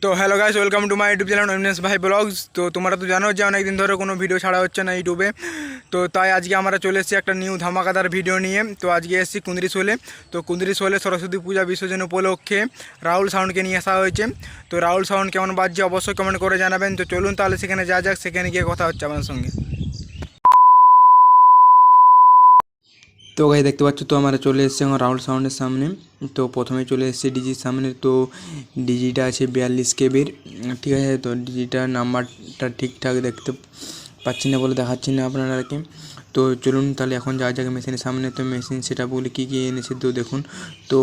তো hello guys, welcome to my YouTube channel Abinash ভাই blogs. তো তোমরা তো জানো যে অনেক দিন ধরে কোনো ভিডিও ছাড়া হচ্ছে না ইউটিউবে। তো তাই আজকে আমরা চলে এসেছি একটা নিউ ধামাকাদার ভিডিও নিয়ে। তো আজকে এসেছি কুন্দ্রিশোলে। তো কুন্দ্রিশোলে সরস্বতী পূজা বিসর্জন উপলক্ষে রাহুল সাউন্ডকে নিয়ে আসা হয়েছে। তো রাহুল সাউন্ড কেমন বাজছে অবশ্যই কমেন্ট করে জানাবেন। তো চলুন তাহলে সেখানে যা যাক, সেখানে গিয়ে কথা হচ্ছে আপনার সঙ্গে। তো গাই দেখতে পাচ্ছ, তো আমরা চলে এসেছি এখন রাহুল সাউন্ডের সামনে। তো প্রথমে চলে এসেছি ডিজির সামনে। তো ডিজিটা আছে 42 কেবির, ঠিক আছে। তো ডিজিটার নাম্বারটা ঠিকঠাক দেখতে পাচ্ছি না বলে দেখাচ্ছি না আপনারাকে। তো চলুন তাহলে এখন যা যাক মেশিনের সামনে। তো মেশিন সেটা বলে কী কী এনেছে তো দেখুন। তো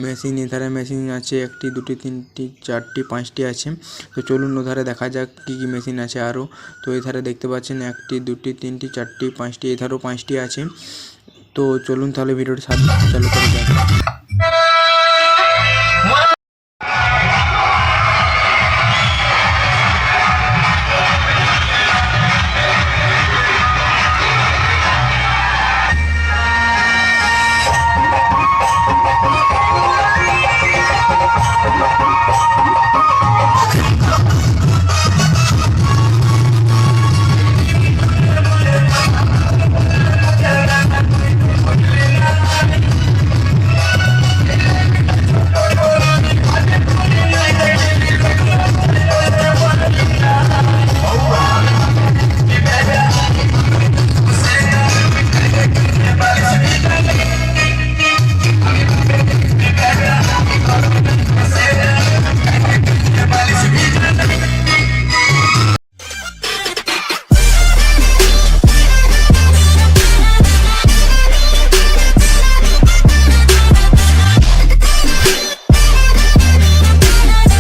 মেশিন এধারে মেশিন আছে 1টি 2টি 3টি 4টি 5টি আছে। তো চলুন ওধারে দেখা যাক কী কী মেশিন আছে আরও। তো এধারে দেখতে পাচ্ছেন 1টি 2টি 3টি 4টি 5টি, এধারেও 5টি আছে। তো চলুন তাহলে ভিডিওটি চালু করে যাক।